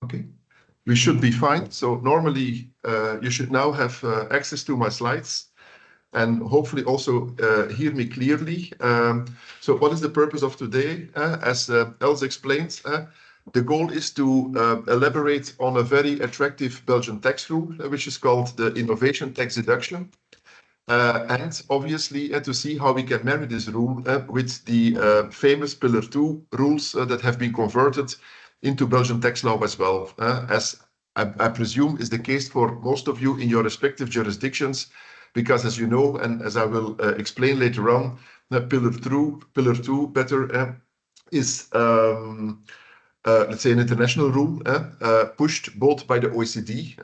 Okay, we should be fine. So normally you should now have access to my slides and hopefully also hear me clearly. So what is the purpose of today? As Els explained, the goal is to elaborate on a very attractive Belgian tax rule, which is called the innovation tax deduction. And obviously to see how we can marry this rule with the famous Pillar 2 rules that have been converted into Belgian tax law as well, as I presume is the case for most of you in your respective jurisdictions, because as you know, and as I will explain later on, Pillar 2 better is let's say an international rule pushed both by the OECD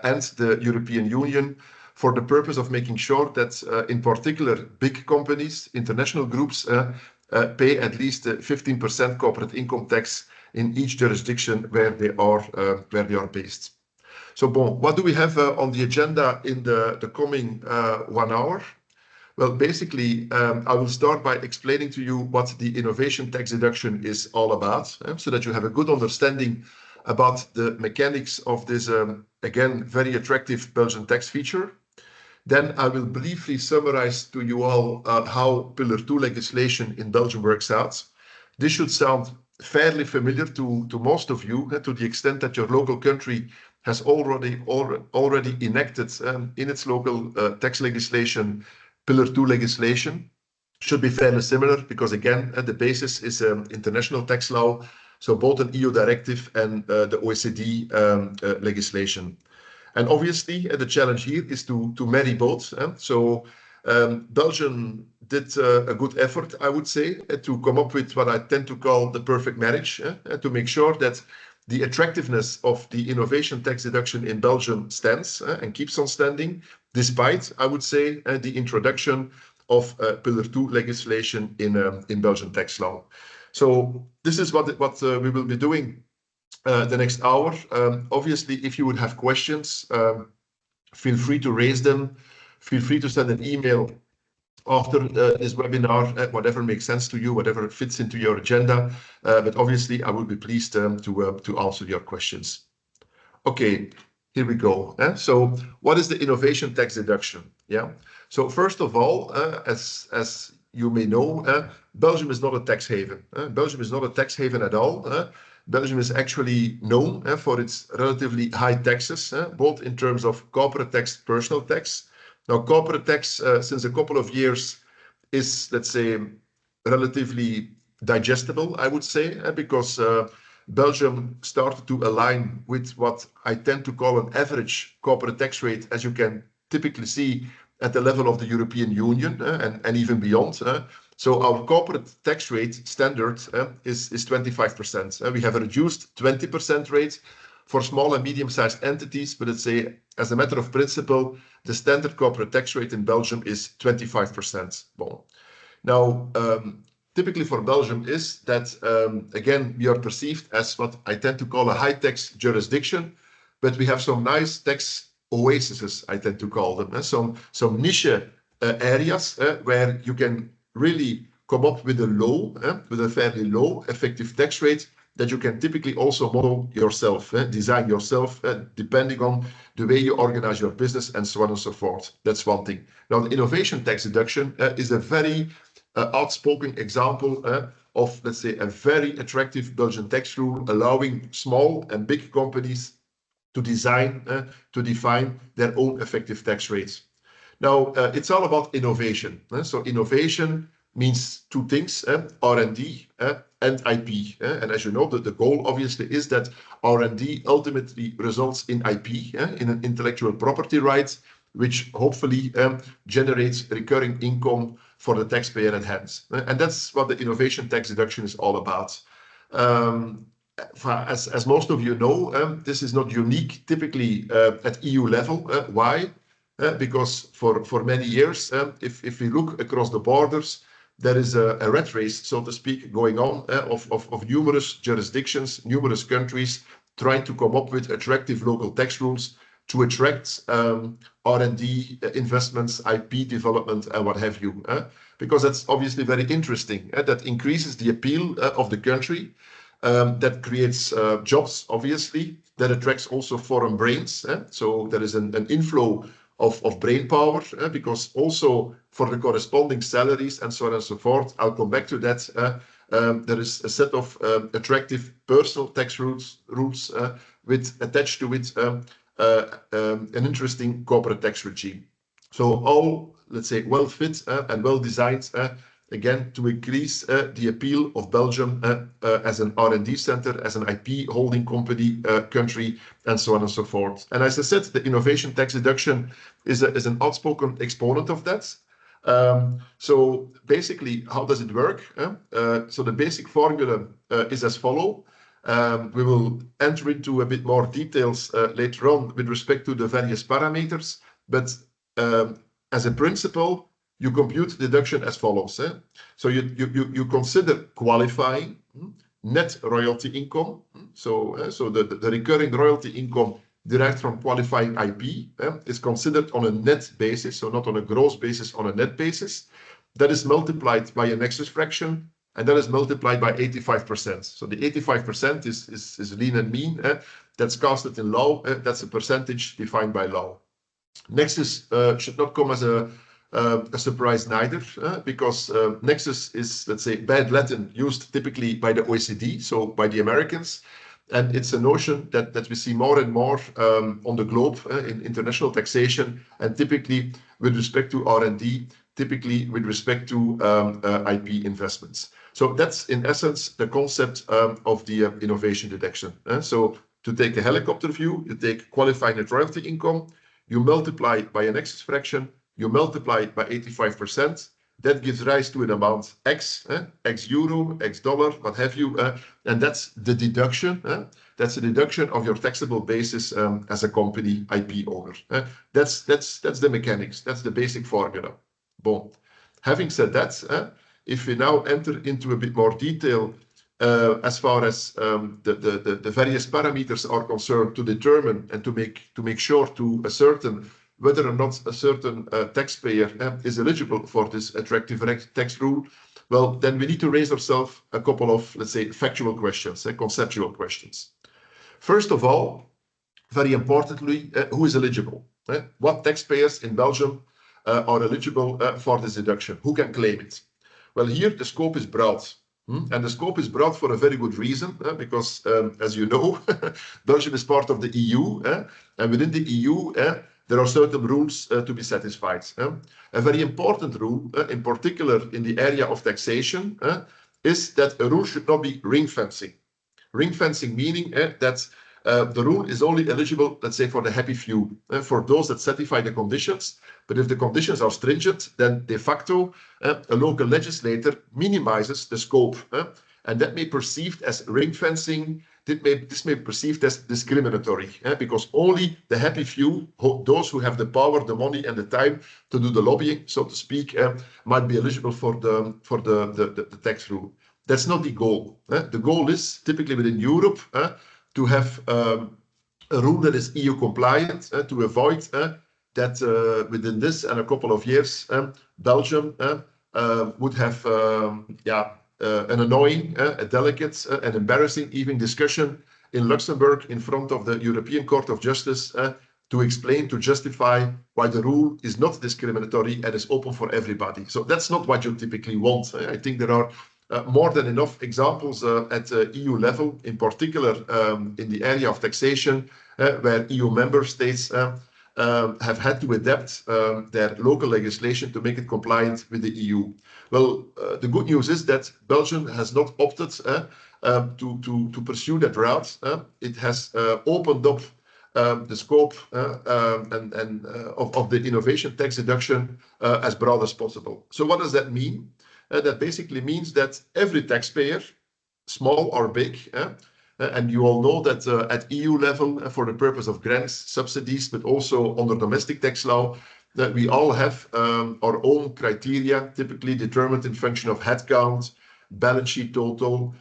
and the European Union for the purpose of making sure that in particular big companies, international groups pay at least 15% corporate income tax in each jurisdiction where they are based. So, what do we have on the agenda in the coming 1 hour? Well, basically, I will start by explaining to you what the innovation tax deduction is all about, so that you have a good understanding about the mechanics of this, again, very attractive Belgian tax feature. Then I will briefly summarize to you all how Pillar 2 legislation in Belgium works out. This should sound fairly familiar to most of you, to the extent that your local country has already enacted in its local tax legislation, Pillar 2 legislation. Should be fairly similar because, again, the basis is international tax law, so both an EU directive and the OECD legislation. And obviously, the challenge here is to marry both. So Belgium did a good effort, I would say, to come up with what I tend to call the perfect marriage, to make sure that the attractiveness of the innovation tax deduction in Belgium stands and keeps on standing, despite, I would say, the introduction of Pillar 2 legislation in Belgian tax law. So this is what we will be doing the next hour. Obviously, if you would have questions, feel free to raise them. Feel free to send an email after this webinar, whatever makes sense to you, whatever fits into your agenda. But obviously, I will be pleased to answer your questions. Okay, here we go. So what is the innovation tax deduction? Yeah. So first of all, as you may know, Belgium is not a tax haven. Belgium is not a tax haven at all. Belgium is actually known for its relatively high taxes, both in terms of corporate tax, personal tax. Now, corporate tax, since a couple of years, is, let's say, relatively digestible, I would say, because Belgium started to align with what I tend to call an average corporate tax rate, as you can typically see at the level of the European Union and even beyond. So our corporate tax rate standard is 25%. We have a reduced 20% rate for small and medium-sized entities, but let's say, as a matter of principle, the standard corporate tax rate in Belgium is 25%. Bon. Now, typically for Belgium is that, again, we are perceived as what I tend to call a high-tax jurisdiction, but we have some nice tax oases, I tend to call them, some niche areas where you can really come up with a fairly low effective tax rate that you can typically also model yourself, design yourself, depending on the way you organize your business and so on and so forth. That's one thing. Now, the innovation tax deduction is a very outspoken example of, let's say, a very attractive Belgian tax rule allowing small and big companies to define their own effective tax rates. Now, it's all about innovation. So innovation means two things, R&D and IP. And as you know, the goal obviously is that R&D ultimately results in IP, in an intellectual property right, which hopefully generates recurring income for the taxpayer at hand. And that's what the innovation tax deduction is all about. As most of you know, this is not unique typically at EU level. Why? Because for many years, if we look across the borders, there is a rat race, so to speak, going on of numerous jurisdictions, numerous countries trying to come up with attractive local tax rules to attract R&D investments, IP development, and what have you. Because that's obviously very interesting. That increases the appeal of the country. that creates jobs, obviously, that attracts also foreign brains. So there is an inflow of brain power, because also for the corresponding salaries and so on and so forth, I'll come back to that. There is a set of attractive personal tax rules with attached to it an interesting corporate tax regime. So all, let's say, well fit and well designed, again, to increase the appeal of Belgium as an R&D center, as an IP holding company country, and so on and so forth. And as I said, the innovation tax deduction is an outspoken exponent of that. So basically, how does it work? So the basic formula is as follows. We will enter into a bit more details later on with respect to the various parameters, but as a principle, you compute deduction as follows. So you consider qualifying net royalty income. So the recurring royalty income derived from qualifying IP is considered on a net basis, so not on a gross basis, on a net basis. That is multiplied by a nexus fraction, and that is multiplied by 85%. So the 85% is lean and mean. That's casted in law. That's a percentage defined by law. Nexus should not come as a surprise neither, because nexus is, let's say, bad Latin used typically by the OECD, so by the Americans. And it's a notion that we see more and more on the globe in international taxation, and typically with respect to R&D, typically with respect to IP investments. So that's in essence the concept of the innovation deduction. So to take a helicopter view, you take qualifying net royalty income, you multiply it by a nexus fraction, you multiply it by 85%. That gives rise to an amount X, X euro, X dollar, what have you, and that's the deduction. That's a deduction of your taxable basis as a company IP owner. That's the mechanics. That's the basic formula. Bon. Having said that, if we now enter into a bit more detail as far as the various parameters are concerned to determine and to make sure to ascertain whether or not a certain taxpayer is eligible for this attractive tax rule, well, then we need to raise ourselves a couple of, let's say, factual questions, conceptual questions. First of all, very importantly, who is eligible? What taxpayers in Belgium are eligible for this deduction? Who can claim it? Well, here the scope is broad. And the scope is broad for a very good reason, because, as you know, Belgium is part of the EU, and within the EU, there are certain rules to be satisfied. A very important rule, in particular in the area of taxation, is that a rule should not be ring fencing. Ring fencing meaning that the rule is only eligible, let's say, for the happy few, for those that satisfy the conditions. But if the conditions are stringent, then de facto, a local legislator minimizes the scope. And that may be perceived as ring fencing. This may be perceived as discriminatory, because only the happy few, those who have the power, the money, and the time to do the lobbying, so to speak, might be eligible for the tax rule. That's not the goal. The goal is typically within Europe to have a rule that is EU compliant, to avoid that within this and a couple of years, Belgium would have an annoying, a delicate, an embarrassing even discussion in Luxembourg in front of the European Court of Justice to explain, to justify why the rule is not discriminatory and is open for everybody. So that's not what you typically want. I think there are more than enough examples at EU level, in particular in the area of taxation, where EU member states have had to adapt their local legislation to make it compliant with the EU. Well, the good news is that Belgium has not opted to pursue that route. It has opened up the scope of the innovation tax deduction as broad as possible. So what does that mean? That basically means that every taxpayer, small or big, and you all know that at EU level, for the purpose of grants, subsidies, but also under domestic tax law, that we all have our own criteria, typically determined in function of headcount, balance sheet total,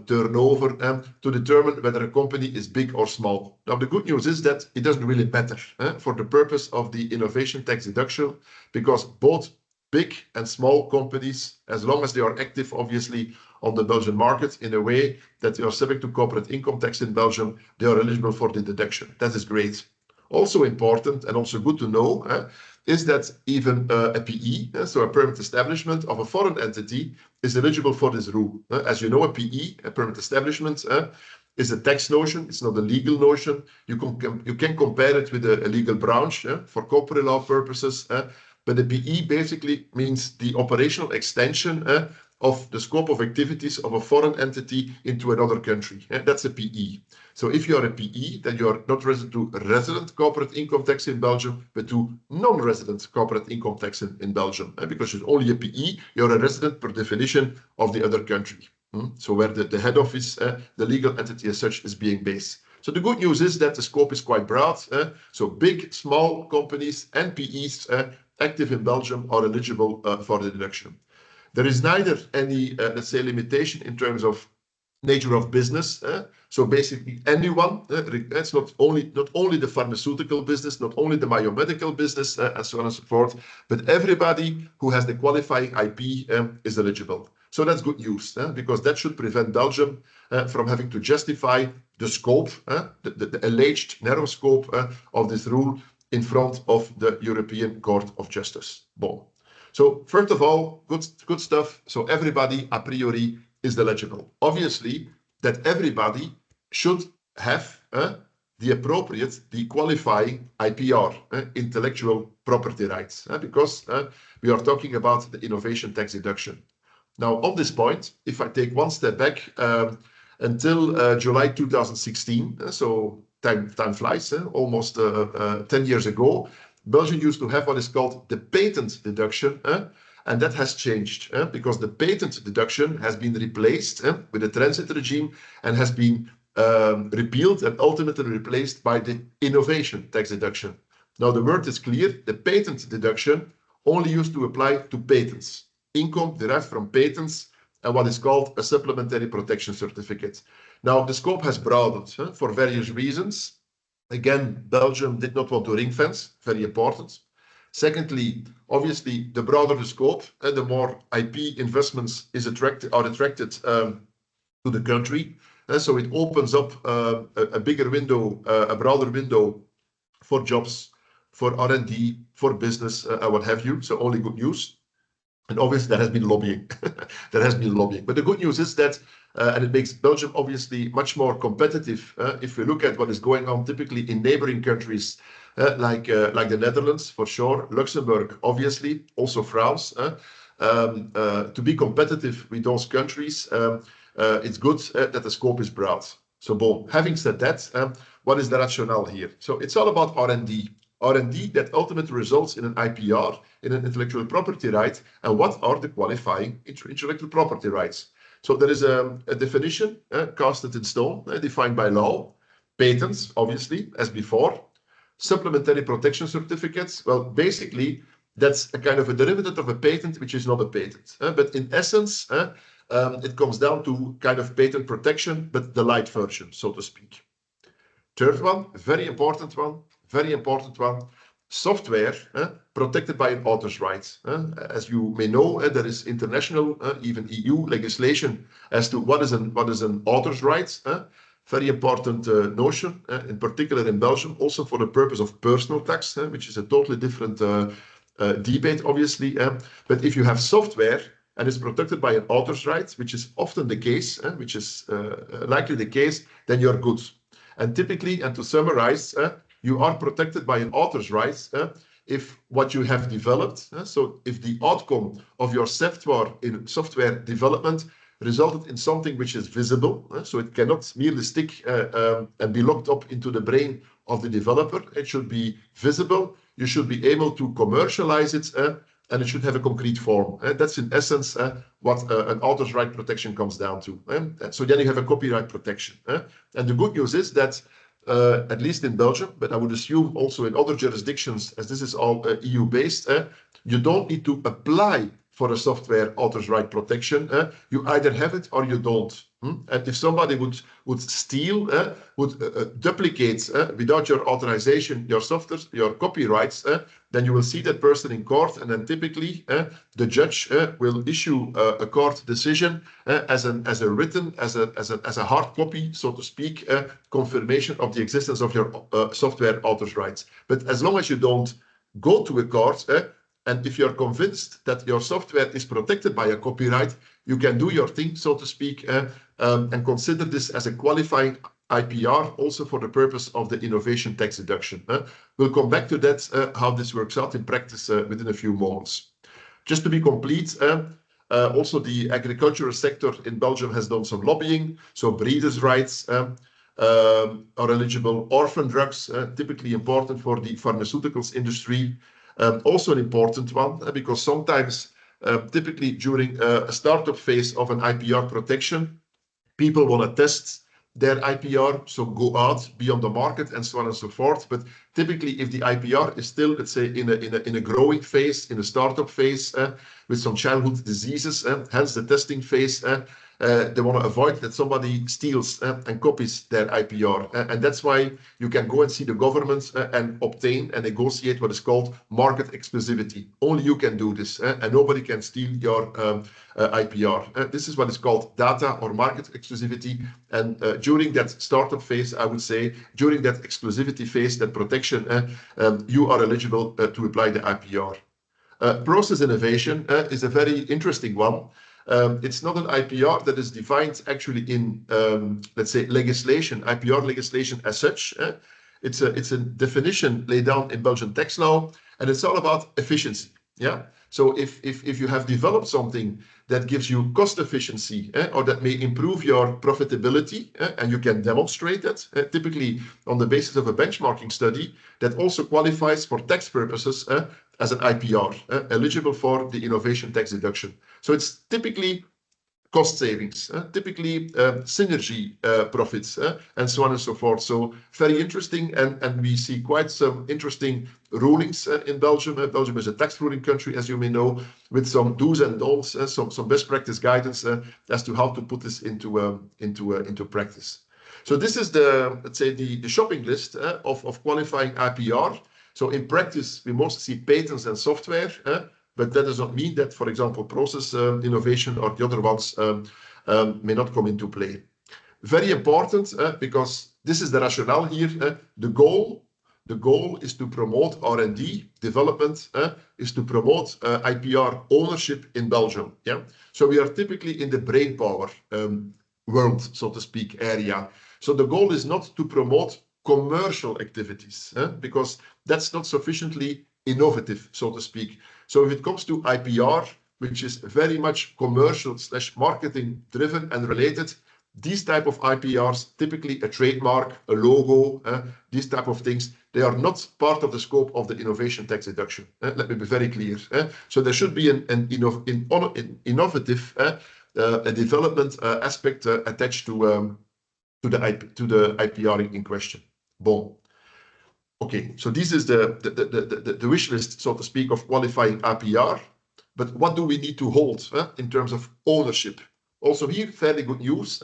turnover, to determine whether a company is big or small. Now, the good news is that it doesn't really matter for the purpose of the innovation tax deduction, because both big and small companies, as long as they are active, obviously, on the Belgian market in a way that they are subject to corporate income tax in Belgium, they are eligible for the deduction. That is great. Also important and also good to know is that even a PE, so a permanent establishment of a foreign entity, is eligible for this rule. As you know, a PE, a permanent establishment, is a tax notion. It's not a legal notion. You can compare it with a legal branch for corporate law purposes. But the PE basically means the operational extension of the scope of activities of a foreign entity into another country. That's a PE. So if you are a PE, then you are not resident to resident corporate income tax in Belgium, but to non-resident corporate income tax in Belgium. Because you're only a PE, you're a resident per definition of the other country. So where the head office, the legal entity as such, is being based. So the good news is that the scope is quite broad. So big, small companies and PEs active in Belgium are eligible for the deduction. There is neither any, let's say, limitation in terms of nature of business. So basically anyone, it's not only the pharmaceutical business, not only the biomedical business, and so on and so forth, but everybody who has the qualifying IP is eligible. So that's good news, because that should prevent Belgium from having to justify the scope, the alleged narrow scope of this rule in front of the European Court of Justice. Bon. So first of all, good stuff. So everybody a priori is eligible. Obviously, that everybody should have the qualifying IPR, intellectual property rights, because we are talking about the innovation tax deduction. Now, on this point, if I take one step back, until July 2016, so time flies, almost 10 years ago, Belgium used to have what is called the patent deduction, and that has changed because the patent deduction has been replaced with a transit regime and has been repealed and ultimately replaced by the innovation tax deduction. Now, the word is clear. The patent deduction only used to apply to patents, income derived from patents, and what is called a supplementary protection certificate. Now, the scope has broadened for various reasons. Again, Belgium did not want to ring fence, very important. Secondly, obviously, the broader the scope, the more IP investments are attracted to the country. So it opens up a bigger window, a broader window for jobs, for R&D, for business, and what have you. So only good news. And obviously, there has been lobbying. There has been lobbying. But the good news is that, and it makes Belgium obviously much more competitive if we look at what is going on typically in neighboring countries like the Netherlands, for sure, Luxembourg, obviously, also France. To be competitive with those countries, it's good that the scope is broad. So, bon, having said that, what is the rationale here? So it's all about R&D. R&D that ultimately results in an IPR, in an intellectual property right, and what are the qualifying intellectual property rights? So there is a definition casted in stone, defined by law, patents, obviously, as before, supplementary protection certificates. Well, basically, that's a kind of a derivative of a patent, which is not a patent. But in essence, it comes down to kind of patent protection, but the light version, so to speak. Third one, very important one, software protected by an author's rights. As you may know, there is international, even EU legislation as to what is an author's rights. Very important notion, in particular in Belgium, also for the purpose of personal tax, which is a totally different debate, obviously. But if you have software and it's protected by an author's rights, which is often the case, which is likely the case, then you're good. And typically, and to summarize, you are protected by an author's rights if what you have developed, so if the outcome of your software development resulted in something which is visible, so it cannot merely stick and be locked up into the brain of the developer. It should be visible. You should be able to commercialize it, and it should have a concrete form. That's in essence what an author's right protection comes down to. So then you have a copyright protection. And the good news is that, at least in Belgium, but I would assume also in other jurisdictions, as this is all EU-based, you don't need to apply for a software author's right protection. You either have it or you don't. And if somebody would steal, would duplicate without your authorization your software, your copyrights, then you will see that person in court, and then typically the judge will issue a court decision as a written, as a hard copy, so to speak, confirmation of the existence of your software author's rights. But as long as you don't go to a court, and if you're convinced that your software is protected by a copyright, you can do your thing, so to speak, and consider this as a qualifying IPR, also for the purpose of the innovation tax deduction. We'll come back to that, how this works out in practice within a few moments. Just to be complete, also the agricultural sector in Belgium has done some lobbying, so breeders' rights are eligible, orphan drugs, typically important for the pharmaceuticals industry. Also an important one, because sometimes, typically during a startup phase of an IPR protection, people want to test their IPR, so go out, be on the market, and so on and so forth. But typically, if the IPR is still, let's say, in a growing phase, in a startup phase, with some childhood diseases, hence the testing phase, they want to avoid that somebody steals and copies their IPR. And that's why you can go and see the government and obtain and negotiate what is called market exclusivity. Only you can do this, and nobody can steal your IPR. This is what is called data or market exclusivity. And during that startup phase, I would say, during that exclusivity phase, that protection, you are eligible to apply the IPR. Process innovation is a very interesting one. It's not an IPR that is defined actually in, let's say, legislation, IPR legislation as such. It's a definition laid down in Belgian tax law, and it's all about efficiency. Yeah. So if you have developed something that gives you cost efficiency, or that may improve your profitability, and you can demonstrate that, typically on the basis of a benchmarking study, that also qualifies for tax purposes as an IPR, eligible for the innovation tax deduction. So it's typically cost savings, typically synergy profits, and so on and so forth. So very interesting, and we see quite some interesting rulings in Belgium. Belgium is a tax ruling country, as you may know, with some do's and don'ts, some best practice guidance as to how to put this into practice. So this is the, let's say, the shopping list of qualifying IPR. So in practice, we mostly see patents and software, but that does not mean that, for example, process innovation or the other ones may not come into play. Very important, because this is the rationale here. The goal is to promote R&D development, is to promote IPR ownership in Belgium. Yeah, so we are typically in the brain power world, so to speak, area. So the goal is not to promote commercial activities, because that's not sufficiently innovative, so to speak. So if it comes to IPR, which is very much commercial / marketing driven and related, these type of IPRs, typically a trademark, a logo, these type of things, they are not part of the scope of the innovation tax deduction. Let me be very clear. So there should be an innovative development aspect attached to the IPR in question. Bon. Okay, so this is the wish list, so to speak, of qualifying IPR. But what do we need to hold in terms of ownership? Also here, fairly good news.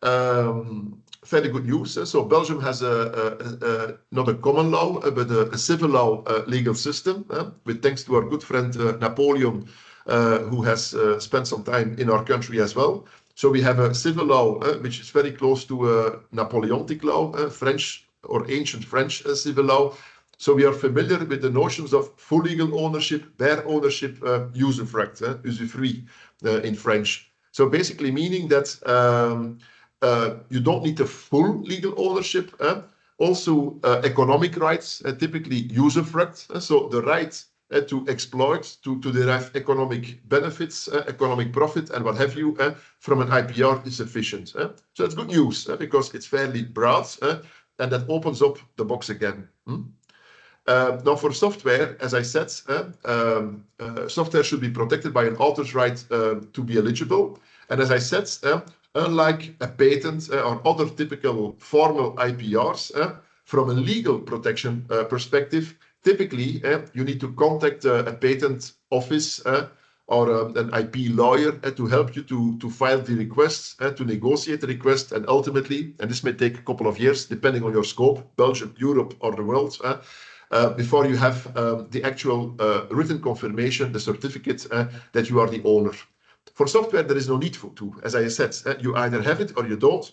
Fairly good news. So Belgium has not a common law, but a civil law legal system, with thanks to our good friend Napoleon, who has spent some time in our country as well. So we have a civil law which is very close to a Napoleonic law, French or ancient French civil law. So we are familiar with the notions of full legal ownership, bare ownership, usufruct, usufruit in French. So basically meaning that you don't need a full legal ownership. Also economic rights, typically usufruct. So the right to exploit, to derive economic benefits, economic profit, and what have you, from an IPR is sufficient. So it's good news because it's fairly broad, and that opens up the box again. Now for software, as I said, software should be protected by an author's right to be eligible. And as I said, unlike a patent or other typical formal IPRs, from a legal protection perspective, typically you need to contact a patent office or an IP lawyer to help you to file the requests, to negotiate the request, and ultimately, and this may take a couple of years depending on your scope, Belgium, Europe, or the world, before you have the actual written confirmation, the certificate that you are the owner. For software, there is no need to, as I said, you either have it or you don't.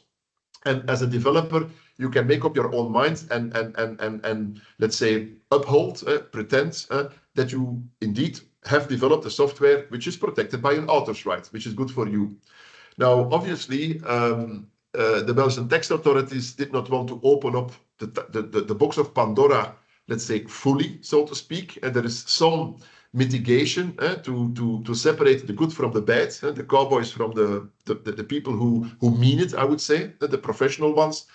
And as a developer, you can make up your own mind and let's say uphold, pretend that you indeed have developed a software which is protected by an author's right, which is good for you. Now, obviously, the Belgian tax authorities did not want to open up the box of Pandora, let's say, fully, so to speak. And there is some mitigation to separate the good from the bad, the cowboys from the people who mean it, I would say, the professional ones.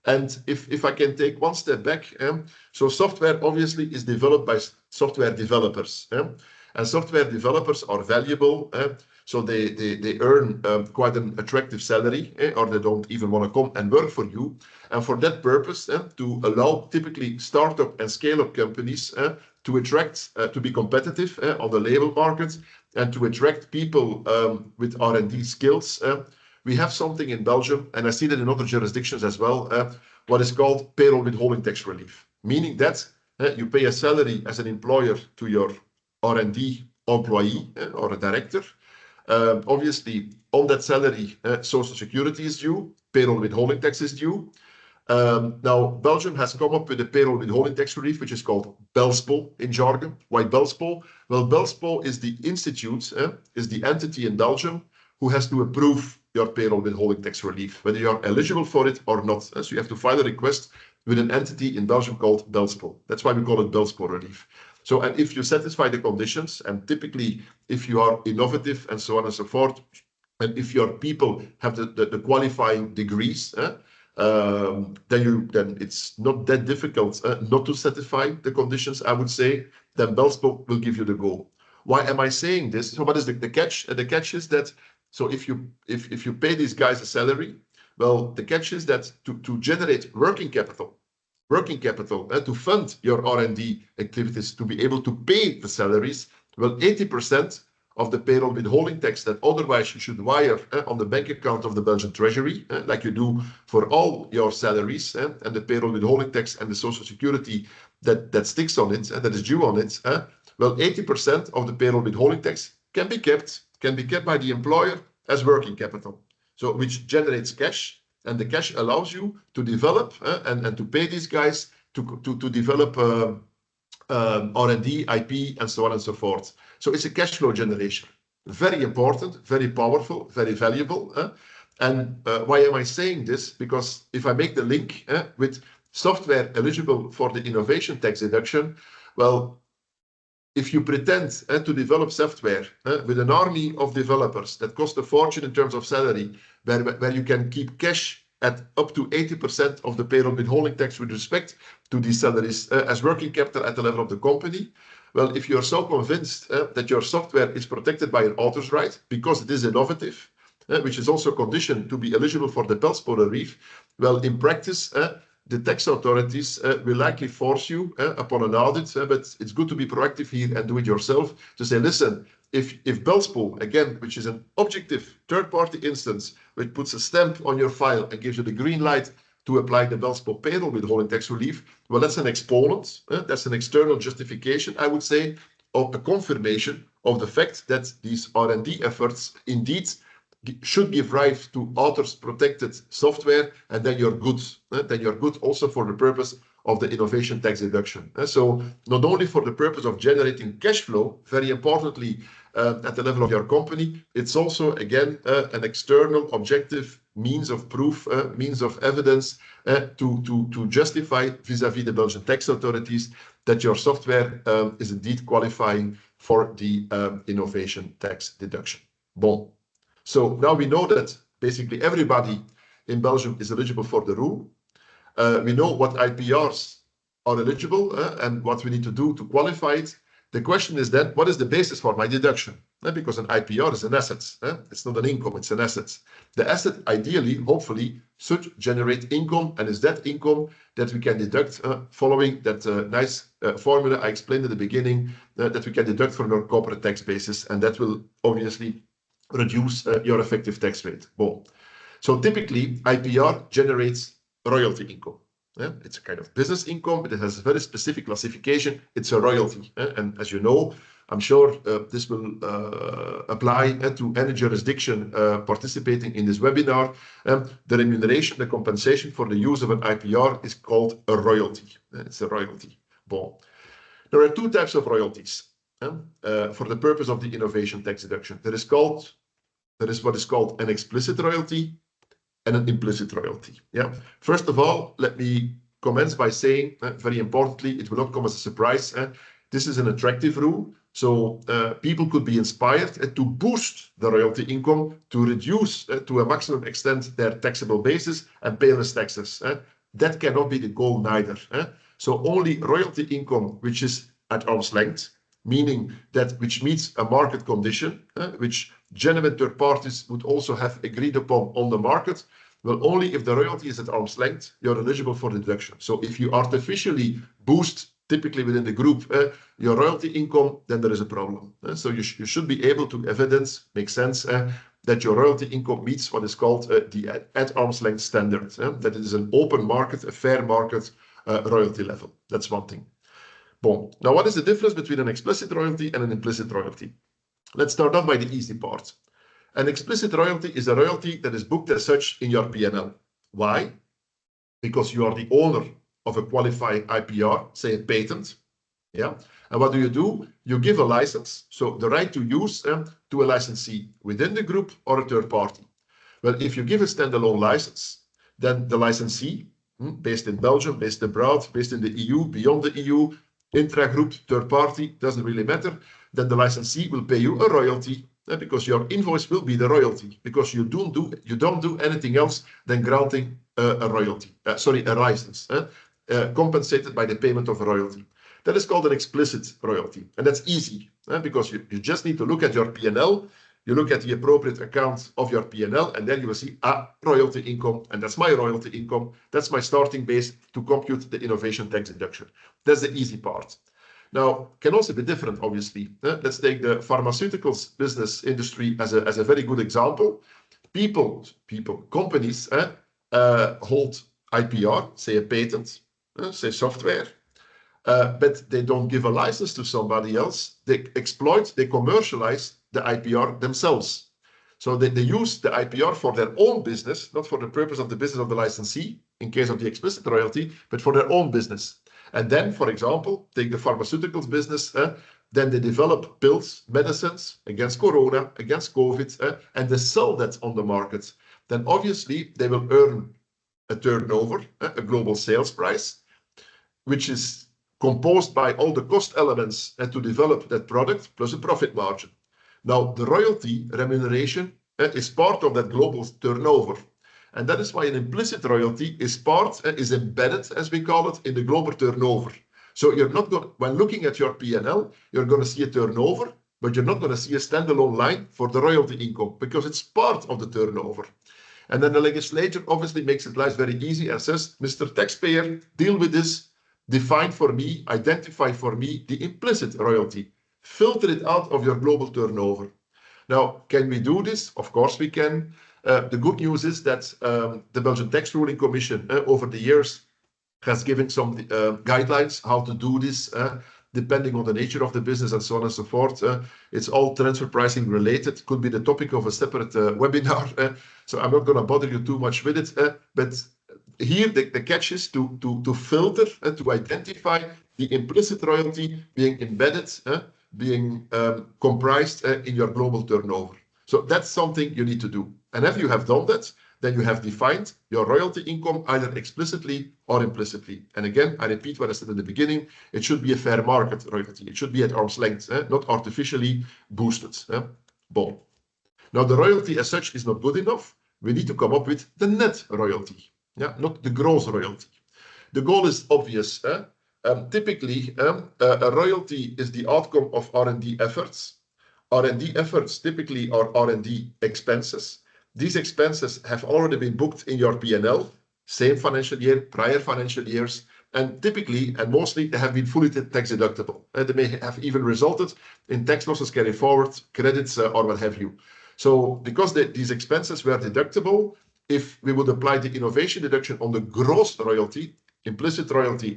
And if I can take one step back, so software obviously is developed by software developers. And software developers are valuable, so they earn quite an attractive salary, or they don't even want to come and work for you. And for that purpose, to allow typically startup and scale-up companies to attract, to be competitive on the labor market, and to attract people with R&D skills, we have something in Belgium, and I see that in other jurisdictions as well, what is called payroll withholding tax relief, meaning that you pay a salary as an employer to your R&D employee or a director. Obviously, on that salary, Social Security is due, payroll withholding tax is due. Now, Belgium has come up with a payroll withholding tax relief, which is called BELSPO in jargon. Why BELSPO? Well, BELSPO is the institute, is the entity in Belgium who has to approve your payroll withholding tax relief, whether you are eligible for it or not. So you have to file a request with an entity in Belgium called BELSPO. That's why we call it BELSPO relief. So, and if you satisfy the conditions, and typically if you are innovative and so on and so forth, and if your people have the qualifying degrees, then it's not that difficult not to satisfy the conditions, I would say. Then BELSPO will give you the go. Why am I saying this? So what is the catch? The catch is that, so if you pay these guys a salary, well, the catch is that to generate working capital, to fund your R&D activities, to be able to pay the salaries, well, 80% of the payroll withholding tax that otherwise you should wire on the bank account of the Belgian Treasury, like you do for all your salaries, and the payroll withholding tax and the Social Security that sticks on it and that is due on it, well, 80% of the payroll withholding tax can be kept by the employer as working capital, so which generates cash, and the cash allows you to develop and to pay these guys to develop R&D, IP, and so on and so forth. So it's a cash flow generation. Very important, very powerful, very valuable. And why am I saying this? Because if I make the link with software eligible for the innovation tax deduction, well, if you pretend to develop software with an army of developers that cost a fortune in terms of salary, where you can keep cash at up to 80% of the payroll withholding tax with respect to these salaries as working capital at the level of the company, well, if you're so convinced that your software is protected by an author's right, because it is innovative, which is also conditioned to be eligible for the BELSPO relief, well, in practice, the tax authorities will likely force you upon an audit, but it's good to be proactive here and do it yourself, to say, listen, if BELSPO, again, which is an objective third-party instance, which puts a stamp on your file and gives you the green light to apply the BELSPO payroll withholding tax relief, well, that's an exponent, that's an external justification, I would say, of a confirmation of the fact that these R&D efforts indeed should give rise to authors protected software, and then you're good. Then you're good also for the purpose of the innovation tax deduction. So not only for the purpose of generating cash flow, very importantly, at the level of your company, it's also, again, an external objective means of proof, means of evidence to justify vis-à-vis the Belgian tax authorities that your software is indeed qualifying for the innovation tax deduction. Bon. So now we know that basically everybody in Belgium is eligible for the rule. We know what IPRs are eligible and what we need to do to qualify it. The question is then, what is the basis for my deduction? Because an IPR is an asset. It's not an income, it's an asset. The asset, ideally, hopefully, should generate income, and is that income that we can deduct following that nice formula I explained at the beginning, that we can deduct from our corporate tax basis, and that will obviously reduce your effective tax rate. Bon. So typically, IPR generates royalty income. It's a kind of business income, but it has a very specific classification. It's a royalty. And as you know, I'm sure this will apply to any jurisdiction participating in this webinar. The remuneration, the compensation for the use of an IPR is called a royalty. It's a royalty. Bon. There are two types of royalties for the purpose of the innovation tax deduction. There is what is called an explicit royalty and an implicit royalty. Yeah. First of all, let me commence by saying, very importantly, it will not come as a surprise. This is an attractive rule. So people could be inspired to boost the royalty income, to reduce to a maximum extent their taxable basis and pay less taxes. That cannot be the goal neither. So only royalty income which is at arm's length, meaning that which meets a market condition, which genuine third parties would also have agreed upon on the market. Well, only if the royalty is at arm's length, you're eligible for deduction. So if you artificially boost, typically within the group, your royalty income, then there is a problem. So you should be able to evidence, make sense, that your royalty income meets what is called the at arm's length standard, that it is an open market, a fair market royalty level. That's one thing. Bon. Now, what is the difference between an explicit royalty and an implicit royalty? Let's start off by the easy part. An explicit royalty is a royalty that is booked as such in your P&L. Why? Because you are the owner of a qualified IPR, say a patent. Yeah. And what do? You give a license, so the right to use to a licensee within the group or a third party. Well, if you give a standalone license, then the licensee, based in Belgium, based abroad, based in the EU, beyond the EU, intra-group, third party, doesn't really matter, then the licensee will pay you a royalty because your invoice will be the royalty, because you don't do anything else than granting a royalty, a license, compensated by the payment of a royalty. That is called an explicit royalty, and that's easy because you just need to look at your P&L, you look at the appropriate account of your P&L, and then you will see royalty income, and that's my royalty income. That's my starting base to compute the innovation tax deduction. That's the easy part. Now, can also be different, obviously. Let's take the pharmaceuticals business industry as a very good example. Companies hold IPR, say a patent, say software, but they don't give a license to somebody else. They exploit, they commercialize the IPR themselves. So they use the IPR for their own business, not for the purpose of the business of the licensee, in case of the explicit royalty, but for their own business. And then, for example, take the pharmaceuticals business, then they develop pills, medicines against corona, against COVID, and they sell that on the market. Then obviously they will earn a turnover, a global sales price, which is composed by all the cost elements to develop that product plus a profit margin. Now, the royalty remuneration is part of that global turnover. And that is why an implicit royalty is embedded, as we call it, in the global turnover. So you're not going, when looking at your P&L, you're going to see a turnover, but you're not going to see a standalone line for the royalty income because it's part of the turnover. And then the legislature obviously makes it life very easy and says, Mr. Taxpayer, deal with this, define for me, identify for me the implicit royalty, filter it out of your global turnover. Now, can we do this? Of course we can. The good news is that the Belgian Tax Ruling Commission over the years has given some guidelines how to do this, depending on the nature of the business and so on and so forth. It's all transfer pricing related. Could be the topic of a separate webinar. So I'm not going to bother you too much with it. But here the catch is to filter and to identify the implicit royalty being embedded, being comprised in your global turnover. So that's something you need to do. And if you have done that, then you have defined your royalty income either explicitly or implicitly. And again, I repeat what I said in the beginning, it should be a fair market royalty. It should be at arm's length, not artificially boosted. Bon. Now, the royalty as such is not good enough. We need to come up with the net royalty, not the gross royalty. The goal is obvious. Typically, a royalty is the outcome of R&D efforts. R&D efforts typically are R&D expenses. these expenses have already been booked in your P&L, same financial year, prior financial years, and typically and mostly they have been fully tax deductible. They may have even resulted in tax losses carry forward, credits, or what have you. So because these expenses were deductible, if we would apply the innovation deduction on the gross royalty, implicit royalty,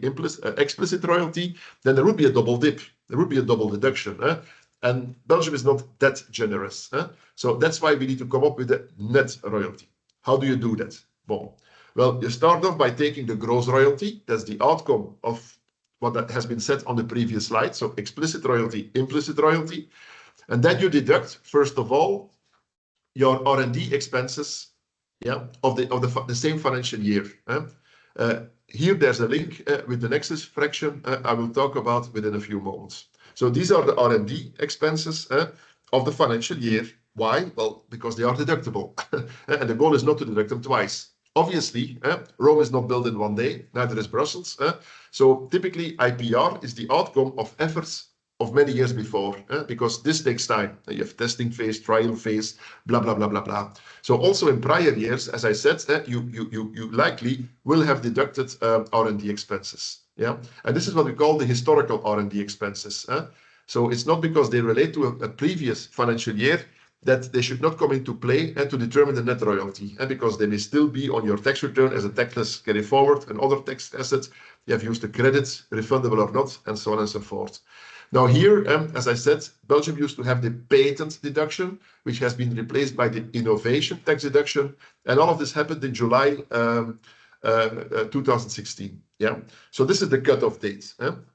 explicit royalty, then there would be a double dip. There would be a double deduction. And Belgium is not that generous. So that's why we need to come up with a net royalty. How do you do that? Well, you start off by taking the gross royalty. That's the outcome of what has been said on the previous slide. So explicit royalty, implicit royalty. And then you deduct, first of all, your R&D expenses, of the same financial year. Here there's a link with the nexus fraction I will talk about within a few moments. So these are the R&D expenses of the financial year. Why? Well, because they are deductible. And the goal is not to deduct them twice. Obviously, Rome is not built in one day, neither is Brussels. So typically IPR is the outcome of efforts of many years before, because this takes time. You have testing phase, trial phase, blah, blah, blah, blah, blah. So also in prior years, as I said, you likely will have deducted R&D expenses. And this is what we call the historical R&D expenses. So it's not because they relate to a previous financial year that they should not come into play to determine the net royalty, because they may still be on your tax return as a taxless carry forward and other tax assets. You have used the credits, refundable or not, and so on and so forth. Now here, as I said, Belgium used to have the patent deduction, which has been replaced by the innovation tax deduction. And all of this happened in July 2016. So this is the cutoff date.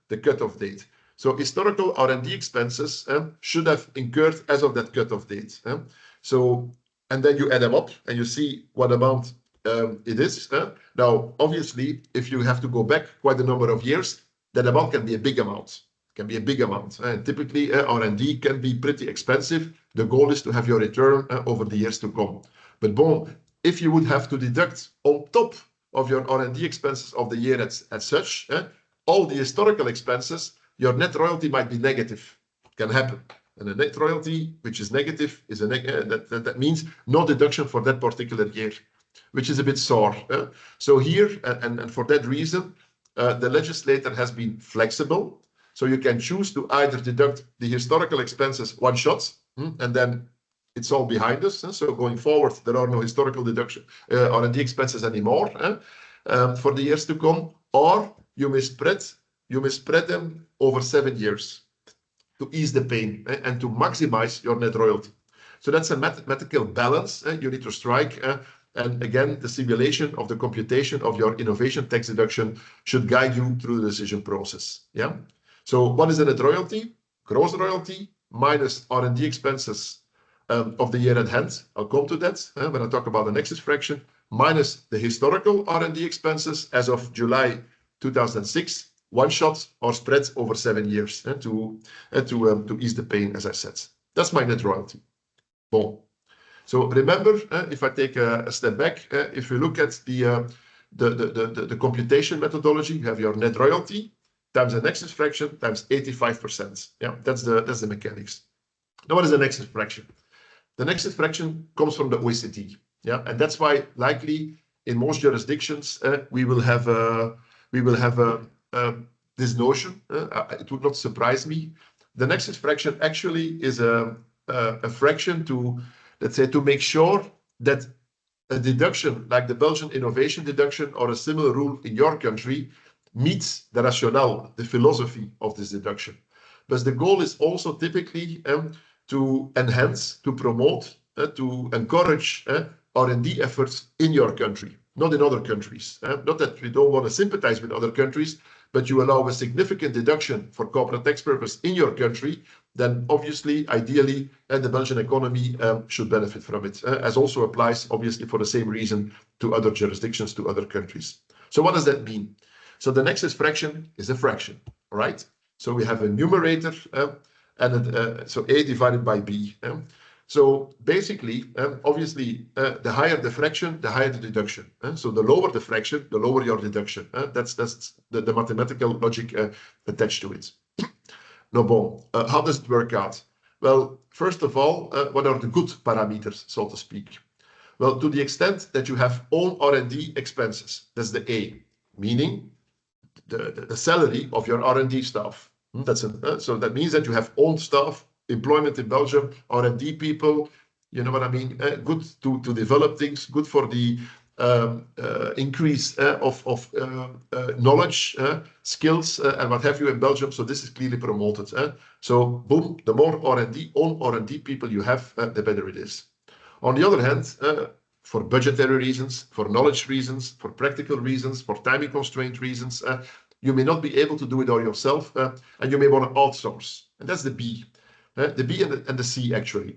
The cutoff date. So historical R&D expenses should have incurred as of that cutoff date. So, and then you add them up and you see what amount it is. Now, obviously, if you have to go back quite a number of years, that amount can be a big amount. Can be a big amount. Typically, R&D can be pretty expensive. The goal is to have your return over the years to come. But if you would have to deduct on top of your R&D expenses of the year as such, all the historical expenses, your net royalty might be negative. Can happen. And a net royalty, which is negative, is that means no deduction for that particular year, which is a bit sore. So here, and for that reason, the legislator has been flexible. So you can choose to either deduct the historical expenses one shot, and then it's all behind us. So going forward, there are no historical deduction R&D expenses anymore for the years to come. Or you may spread them over 7 years to ease the pain and to maximize your net royalty. So that's a mathematical balance you need to strike. And again, the simulation of the computation of your innovation tax deduction should guide you through the decision process. So what is the net royalty? Gross royalty minus R&D expenses of the year at hand. I'll come to that when I talk about the nexus fraction, minus the historical R&D expenses as of July 2006, one shot or spread over 7 years to ease the pain, as I said. That's my net royalty. So remember, if I take a step back, if we look at the computation methodology, you have your net royalty times the nexus fraction times 85%. That's the mechanics. Now, what is the nexus fraction? The nexus fraction comes from the OECD. And that's why likely in most jurisdictions we will have this notion. It would not surprise me. The nexus fraction actually is a fraction to, let's say, to make sure that a deduction like the Belgian innovation deduction or a similar rule in your country meets the rationale, the philosophy of this deduction. But the goal is also typically to enhance, to promote, to encourage R&D efforts in your country, not in other countries. Not that we don't want to sympathize with other countries, but you allow a significant deduction for corporate tax purpose in your country, then obviously, ideally, the Belgian economy should benefit from it, as also applies, obviously, for the same reason to other jurisdictions, to other countries. So what does that mean? So the nexus fraction is a fraction, all right? So we have a numerator, so A divided by B. So basically, obviously, the higher the fraction, the higher the deduction. So the lower the fraction, the lower your deduction. That's the mathematical logic attached to it. Now, how does it work out? Well, first of all, what are the good parameters, so to speak? Well, to the extent that you have own R&D expenses, that's the A, meaning the salary of your R&D staff. So that means that you have own staff, employment in Belgium, R&D people, you know what I mean? Good to develop things, good for the increase of knowledge, skills, and what have you in Belgium. So this is clearly promoted. So boom, the more own R&D people you have, the better it is. On the other hand, for budgetary reasons, for knowledge reasons, for practical reasons, for timing constraint reasons, you may not be able to do it all yourself, and you may want to outsource. And that's the B. The B and the C, actually,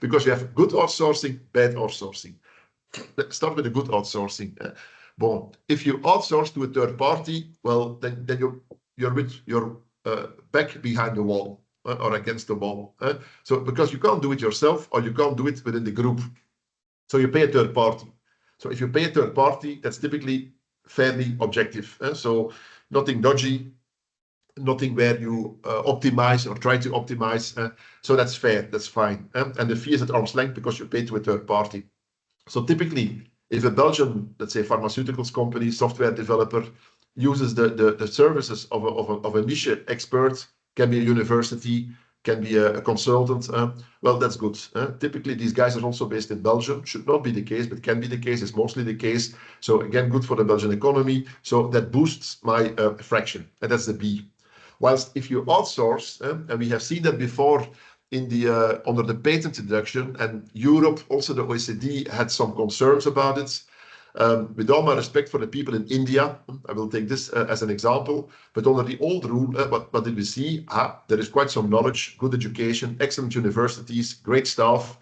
because you have good outsourcing, bad outsourcing. Let's start with the good outsourcing. Bon, if you outsource to a third party, well, then you're with your back behind the wall or against the wall. So because you can't do it yourself, or you can't do it within the group. So you pay a third party. So if you pay a third party, that's typically fairly objective. So nothing dodgy, nothing where you optimize or try to optimize. So that's fair, that's fine. And the fee is at arm's length because you pay to a third party. So typically, if a Belgian, let's say, pharmaceuticals company, software developer, uses the services of a niche expert, can be a university, can be a consultant, well, that's good. Typically, these guys are also based in Belgium. Should not be the case, but can be the case. It's mostly the case. So again, good for the Belgian economy. So that boosts my fraction, and that's the B. Whilst if you outsource, and we have seen that before in the under the patent deduction, and Europe, also the OECD, had some concerns about it. With all my respect for the people in India, I will take this as an example, but under the old rule, what did we see? There is quite some knowledge, good education, excellent universities, great staff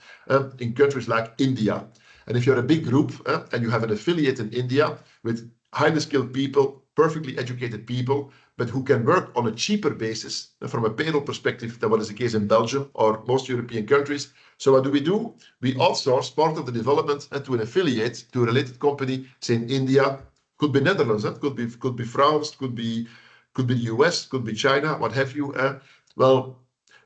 in countries like India. And if you're a big group and you have an affiliate in India with highly skilled people, perfectly educated people, but who can work on a cheaper basis from a payroll perspective than what is the case in Belgium or most European countries. So what do? We outsource part of the development to an affiliate, to a related company, say in India, could be Netherlands, could be France, could be US, could be China, what have you. Well,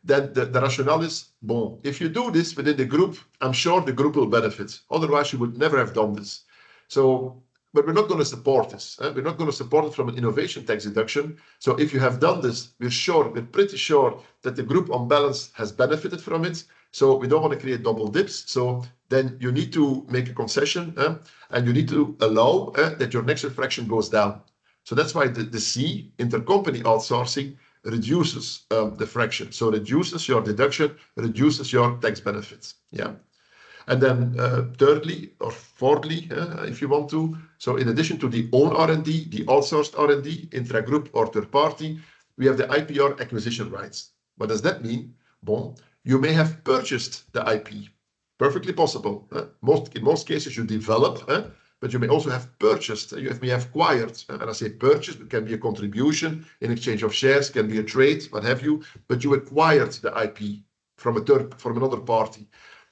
then the rationale is, bon, if you do this within the group, I'm sure the group will benefit. Otherwise, you would never have done this. So, but we're not going to support this. We're not going to support it from an innovation tax deduction. So if you have done this, we're pretty sure that the group on balance has benefited from it. So we don't want to create double dips. So then you need to make a concession and you need to allow that your next fraction goes down. So that's why the C, intercompany outsourcing, reduces the fraction. So reduces your deduction, reduces your tax benefits. Yeah. And then thirdly or fourthly, if you want to, so in addition to the own R&D, the outsourced R&D, intra-group or third party, we have the IPR acquisition rights. What does that mean? Bon, you may have purchased the IP. Perfectly possible. In most cases, you develop, but you may also have purchased. You may have acquired. And I say purchase, it can be a contribution in exchange of shares, can be a trade, what have you. But you acquired the IP from another party.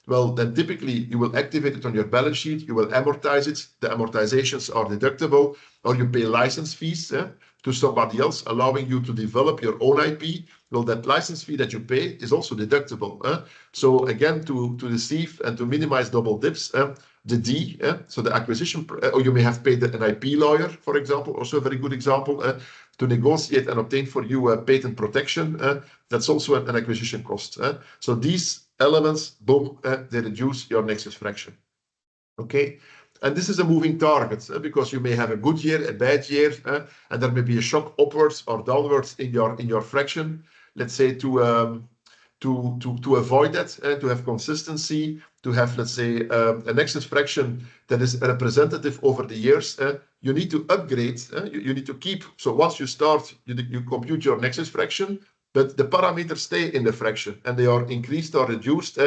Well, then typically you will activate it on your balance sheet, you will amortize it, the amortizations are deductible, or you pay license fees to somebody else, allowing you to develop your own IP. Well, that license fee that you pay is also deductible. So again, to deceive and to minimize double dips, the D, so the acquisition, or you may have paid an IP lawyer, for example, also a very good example, to negotiate and obtain for you patent protection. That's also an acquisition cost. So these elements, boom, they reduce your nexus fraction. Okay, and this is a moving target because you may have a good year, a bad year, and there may be a shock upwards or downwards in your fraction. Let's say to avoid that, to have consistency, to have, let's say, a nexus fraction that is representative over the years, you need to upgrade. You need to keep. So once you start, you compute your nexus fraction, but the parameters stay in the fraction and they are increased or reduced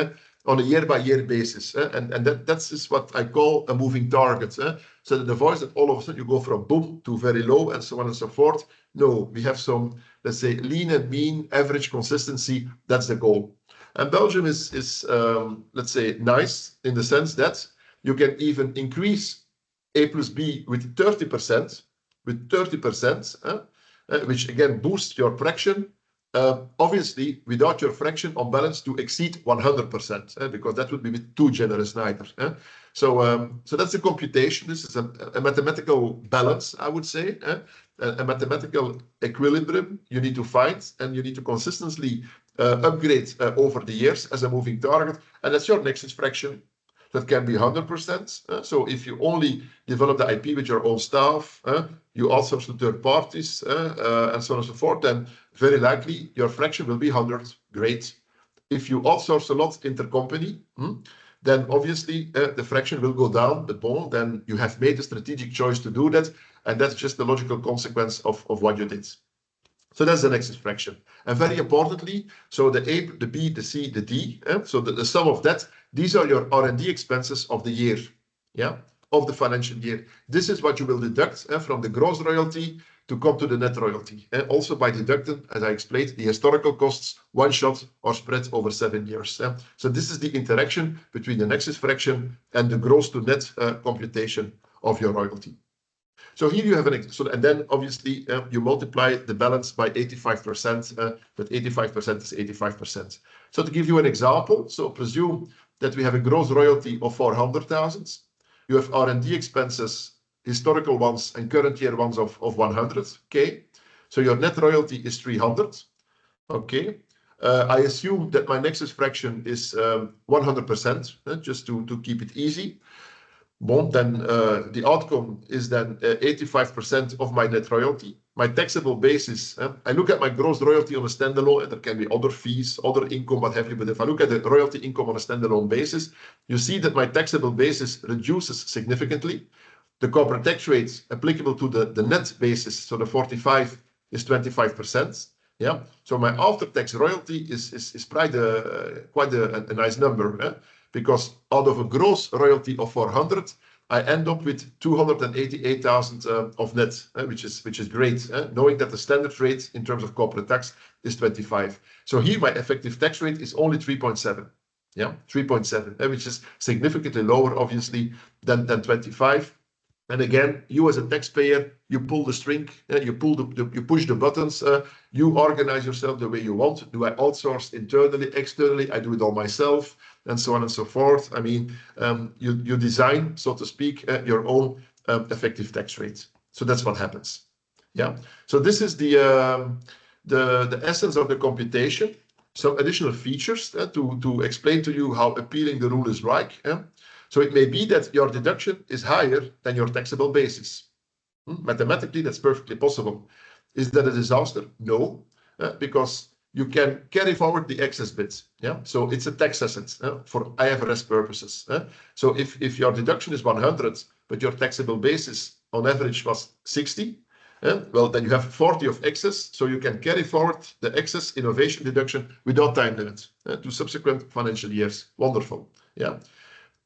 on a year-by-year basis. And that's what I call a moving target. So that avoids that all of a sudden you go from boom to very low and so on and so forth. No, we have some, let's say, lean and mean average consistency. That's the goal. And Belgium is let's say, nice in the sense that you can even increase A plus B with 30%, which again boosts your fraction. Obviously, without your fraction on balance to exceed 100%, because that would be too generous neither. So that's a computation. This is a mathematical balance, I would say, a mathematical equilibrium you need to find, and you need to consistently upgrade over the years as a moving target, and that's your nexus fraction. That can be 100%. So if you only develop the IP with your own staff, you outsource to third parties, and so on and so forth, then very likely your fraction will be 100. Great. If you outsource a lot intercompany, then obviously the fraction will go down, but bon, then you have made a strategic choice to do that, and that's just the logical consequence of what you did. So that's the nexus fraction. And very importantly, so the A, the B, the C, the D, so the sum of that, these are your R&D expenses of the year, of the financial year. This is what you will deduct from the gross royalty to come to the net royalty. Also by deducting, as I explained, the historical costs, one shot or spread over 7 years. So this is the interaction between the nexus fraction and the gross to net computation of your royalty. So here you have and then obviously you multiply the balance by 85%, but 85% is 85%. So to give you an example, so presume that we have a gross royalty of 400,000. You have R&D expenses, historical ones and current year ones of 100K. So your net royalty is 300. Okay. I assume that my nexus fraction is 100%, just to keep it easy. Bon, then the outcome is then 85% of my net royalty. My taxable basis, I look at my gross royalty on a standalone, and there can be other fees, other income, what have you, but if I look at the royalty income on a standalone basis, you see that my taxable basis reduces significantly. The corporate tax rate applicable to the net basis, so the 45 is 25%. Yeah, so my after-tax royalty is quite a nice number, because out of a gross royalty of 400, I end up with 288,000 of net, which is great, knowing that the standard rate in terms of corporate tax is 25. So here my effective tax rate is only 3.7, 3.7, which is significantly lower, obviously, than 25. And again, you as a taxpayer, you pull the string, you push the buttons, you organize yourself the way you want. Do I outsource internally, externally? I do it all myself, and so on and so forth. I mean, you design, so to speak, your own effective tax rate. So that's what happens. Yeah. So this is the essence of the computation. Some additional features to explain to you how appealing the rule is like. So it may be that your deduction is higher than your taxable basis. Mathematically, that's perfectly possible. Is that a disaster? No, because you can carry forward the excess bit. So it's a tax asset for IFRS purposes. So if your deduction is 100, but your taxable basis on average was 60, well, then you have 40 of excess, so you can carry forward the excess innovation deduction without time limit to subsequent financial years. Wonderful. Yeah.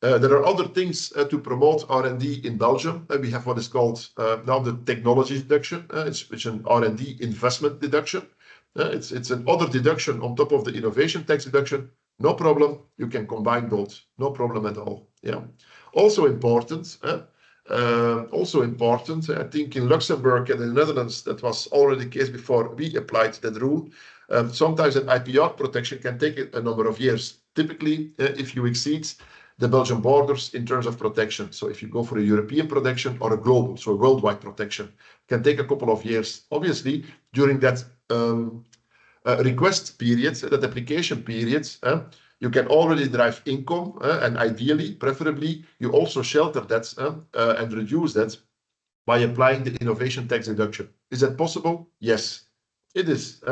There are other things to promote R&D in Belgium. We have what is called now the technology deduction. It's an R&D investment deduction. It's another deduction on top of the innovation tax deduction. No problem. You can combine both. No problem at all. Yeah. Also important, I think in Luxembourg and in the Netherlands, that was already the case before we applied that rule. Sometimes an IPR protection can take a number of years. Typically, if you exceed the Belgian borders in terms of protection. So if you go for a European protection or a global, so a worldwide protection, can take a couple of years. Obviously, during that request period, that application period, you can already derive income, and ideally, preferably, you also shelter that and reduce that by applying the innovation tax deduction. Is that possible? Yes, it is.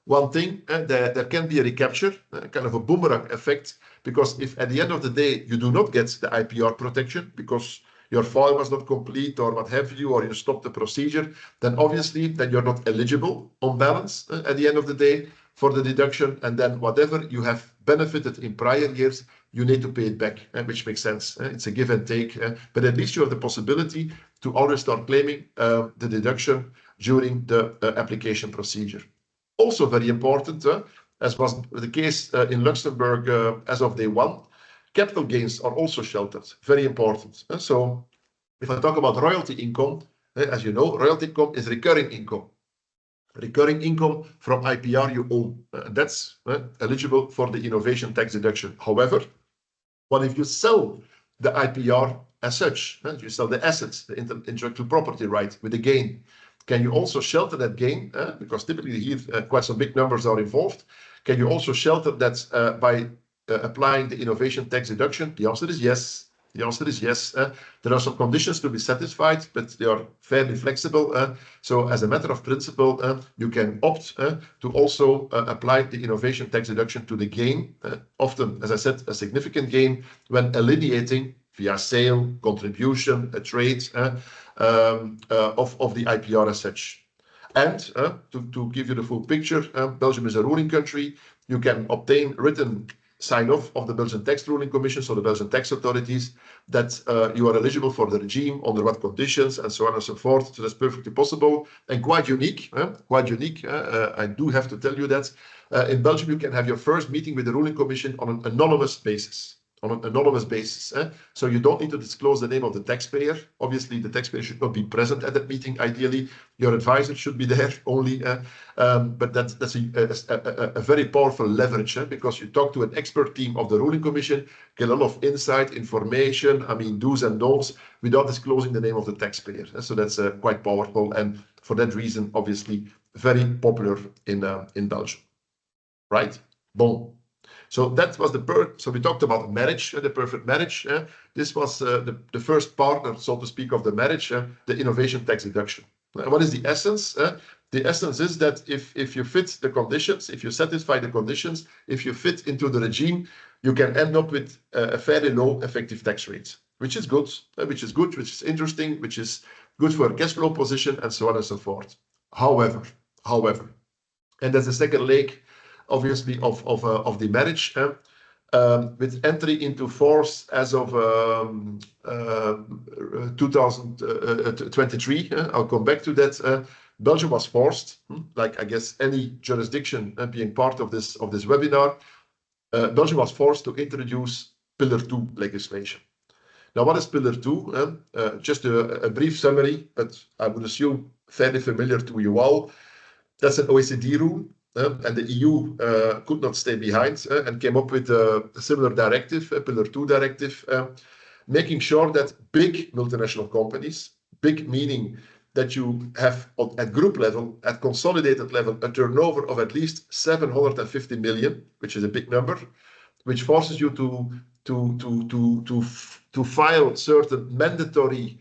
One thing, there can be a recapture, kind of a boomerang effect, because if at the end of the day you do not get the IPR protection because your file was not complete or what have you, or you stopped the procedure, then obviously then you're not eligible on balance at the end of the day for the deduction, and then whatever you have benefited in prior years, you need to pay it back, which makes sense. It's a give and take, but at least you have the possibility to always start claiming the deduction during the application procedure. Also very important, as was the case in Luxembourg as of day one, capital gains are also sheltered. Very important. So if I talk about royalty income, as you know, royalty income is recurring income. Recurring income from IPR you own. That's eligible for the innovation tax deduction. However, what if you sell the IPR as such. You sell the assets, the intellectual property right with the gain. Can you also shelter that gain? Because typically here quite some big numbers are involved. Can you also shelter that by applying the innovation tax deduction? The answer is yes. The answer is yes. There are some conditions to be satisfied, but they are fairly flexible. So as a matter of principle, you can opt to also apply the innovation tax deduction to the gain. Often, as I said, a significant gain when alienating via sale, contribution, a trade of the IPR as such. And to give you the full picture, Belgium is a ruling country. You can obtain written sign-off of the Belgian Tax Ruling Commission, so the Belgian tax authorities, that you are eligible for the regime, under what conditions, and so on and so forth. So that's perfectly possible and quite unique. Quite unique. I do have to tell you that in Belgium you can have your first meeting with the Ruling Commission on an anonymous basis. So you don't need to disclose the name of the taxpayer. Obviously, the taxpayer should not be present at that meeting. Ideally, your advisor should be there only. But that's a very powerful leverage because you talk to an expert team of the Ruling Commission, get a lot of insight, information, do's and don'ts, without disclosing the name of the taxpayer. So that's quite powerful. And for that reason, obviously, very popular in Belgium. Right? Bon. So that was so we talked about marriage, the perfect marriage. This was the first partner, so to speak, of the marriage, the innovation tax deduction. What is the essence? The essence is that if you fit the conditions, if you satisfy the conditions, if you fit into the regime, you can end up with a fairly low effective tax rate, which is good, which is interesting, which is good for cash flow position, and so on and so forth. However, and that's the second leg, obviously, of the marriage, with entry into force as of 2023. I'll come back to that. Belgium was forced, like I guess any jurisdiction being part of this webinar, Belgium was forced to introduce Pillar 2 legislation. Now, what is Pillar 2? Just a brief summary, but I would assume fairly familiar to you all. That's an OECD rule. And the EU could not stay behind and came up with a similar directive, a Pillar 2 directive, making sure that big multinational companies, big meaning that you have at group level, at consolidated level, a turnover of at least 750 million, which is a big number, which forces you to file certain mandatory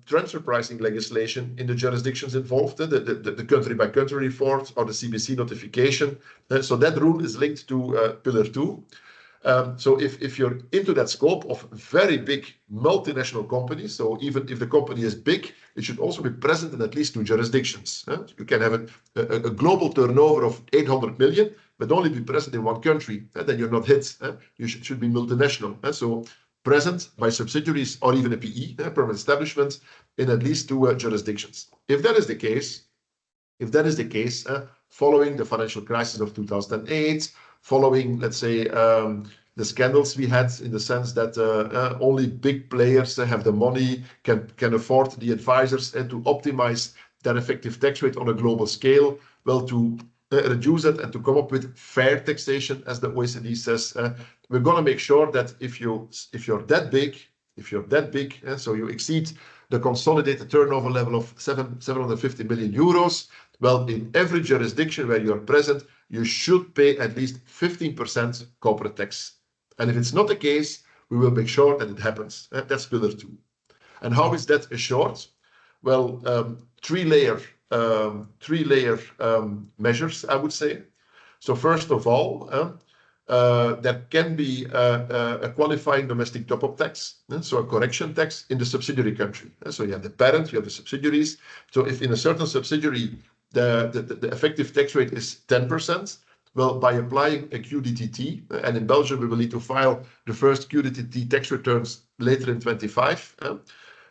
transfer pricing legislation in the jurisdictions involved, the country-by-country report or the CBC notification. So that rule is linked to Pillar 2. So if you're into that scope of very big multinational companies, so even if the company is big, it should also be present in at least 2 jurisdictions. You can have a global turnover of 800 million, but only be present in 1 country. Then you're not hit. You should be multinational. So present by subsidiaries or even a PE, permanent establishment, in at least 2 jurisdictions. If that is the case, following the financial crisis of 2008, following, let's say, the scandals we had, in the sense that only big players have the money, can afford the advisors, and to optimize their effective tax rate on a global scale, well, to reduce it and to come up with fair taxation, as the OECD says, we're going to make sure that if you're that big, so you exceed the consolidated turnover level of 750 million euros, well, in every jurisdiction where you're present, you should pay at least 15% corporate tax. And if it's not the case, we will make sure that it happens. That's Pillar 2. And how is that assured? Well, three-layer measures, I would say. So first of all, there can be a qualifying domestic top-up tax, so a correction tax in the subsidiary country. So you have the parent, you have the subsidiaries. So if in a certain subsidiary the effective tax rate is 10%, well, by applying a QDTT, and in Belgium we will need to file the first QDTT tax returns later in 25.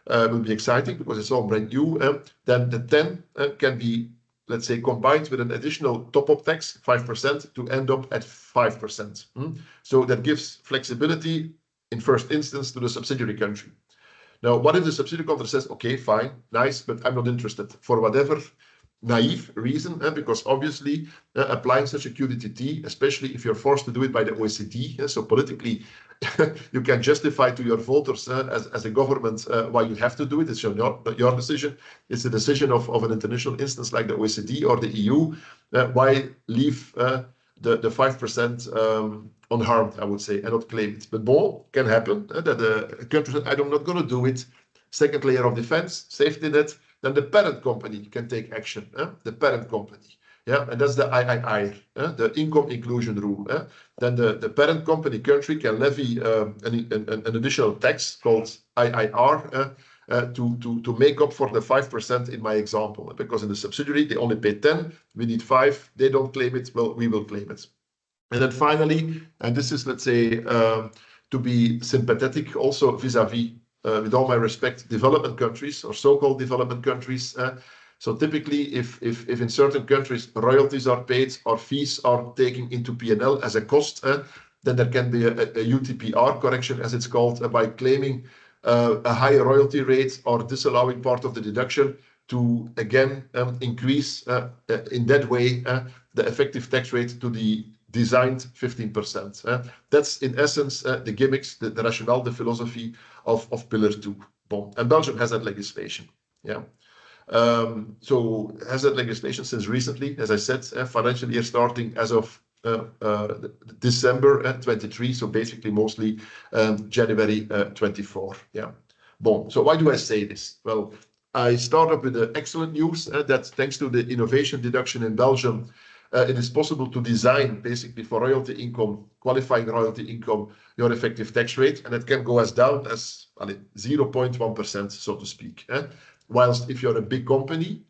Will be exciting because it's all brand new. Then the 10 can be, let's say, combined with an additional top-up tax, 5%, to end up at 5%. So that gives flexibility in first instance to the subsidiary country. Now, what if the subsidiary country says, okay, fine, nice, but I'm not interested for whatever naive reason, because obviously applying such a QDTT, especially if you're forced to do it by the OECD, so politically you can justify to your voters as a government why you have to do it. It's your decision. It's the decision of an international instance like the OECD or the EU. Why leave the 5% unharmed, I would say, and not claim it. But bon, can happen that the country said, I'm not going to do it. Second layer of defense, safety net. Then the parent company can take action. The parent company. Yeah, and that's the III, the income inclusion rule. Then the parent company country can levy an additional tax called IIR to make up for the 5% in my example. Because in the subsidiary, they only pay 10, we need 5, they don't claim it, well, we will claim it. And then finally, and this is, let's say, to be sympathetic also vis-a-vis, with all my respect, development countries or so-called development countries. So typically, if in certain countries royalties are paid or fees are taken into P&L as a cost, then there can be a UTPR correction, as it's called, by claiming a higher royalty rate or disallowing part of the deduction to again increase in that way the effective tax rate to the designed 15%. That's in essence the gimmicks, the rationale, the philosophy of Pillar 2. Bon. And Belgium has that legislation. Yeah. So has that legislation since recently, as I said, financial year starting as of December 23, so basically mostly January 24. Yeah. Bon. So why do I say this? Well, I start up with the excellent news that thanks to the innovation deduction in Belgium, it is possible to design basically for royalty income, qualifying royalty income, your effective tax rate, and it can go as down as 0.1%, so to speak. Whilst if you're a big company,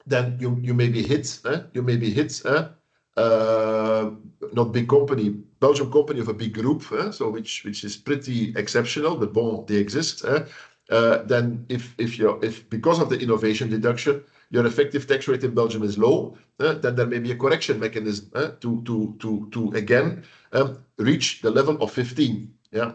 then you may be hit. Not big company, Belgian company of a big group, so which is pretty exceptional, but bon, they exist. Then if because of the innovation deduction, your effective tax rate in Belgium is low, then there may be a correction mechanism to again reach the level of 15. Yeah.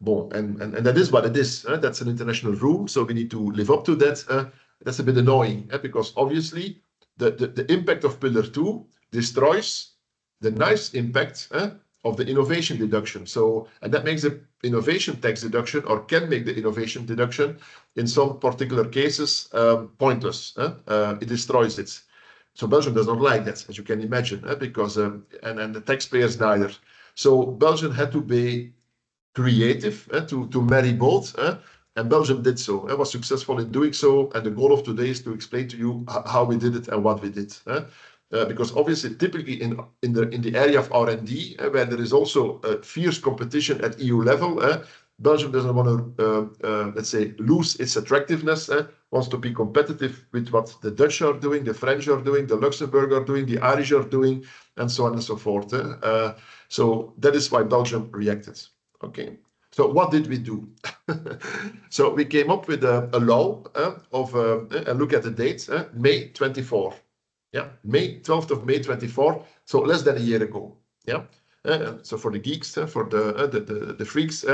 Bon, and that is what it is. That's an international rule, so we need to live up to that. That's a bit annoying because obviously the impact of Pillar 2 destroys the nice impact of the innovation deduction. So, and that makes the innovation tax deduction, or can make the innovation deduction in some particular cases pointless. It destroys it. So Belgium does not like that, as you can imagine, because and the taxpayers neither. So Belgium had to be creative to marry both, and Belgium did so. It was successful in doing so, and the goal of today is to explain to you how we did it and what we did. Because obviously, typically in the area of R&D, where there is also fierce competition at EU level, Belgium doesn't want to, let's say, lose its attractiveness. Wants to be competitive with what the Dutch are doing, the French are doing, the Luxembourg are doing, the Irish are doing, and so on and so forth. So that is why Belgium reacted. Okay. So what did we do? So we came up with a law of, and look at the dates, May 24. Yeah, 12th of May 24, so less than a year ago. Yeah, so for the geeks, for the freaks,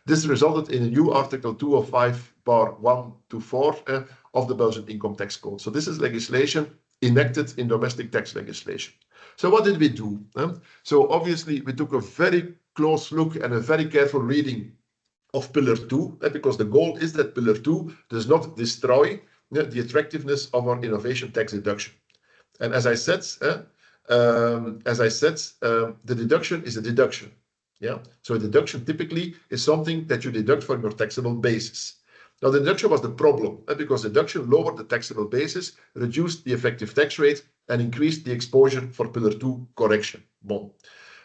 this resulted in a new Article 205(1)(4) of the Belgian Income Tax Code. So this is legislation enacted in domestic tax legislation. So what did we do? So obviously we took a very close look and a very careful reading of Pillar 2, because the goal is that Pillar 2 does not destroy the attractiveness of our innovation tax deduction. And as I said, the deduction is a deduction. Yeah. So a deduction typically is something that you deduct from your taxable basis. Now the deduction was the problem, because deduction lowered the taxable basis, reduced the effective tax rate, and increased the exposure for Pillar 2 correction. Bon.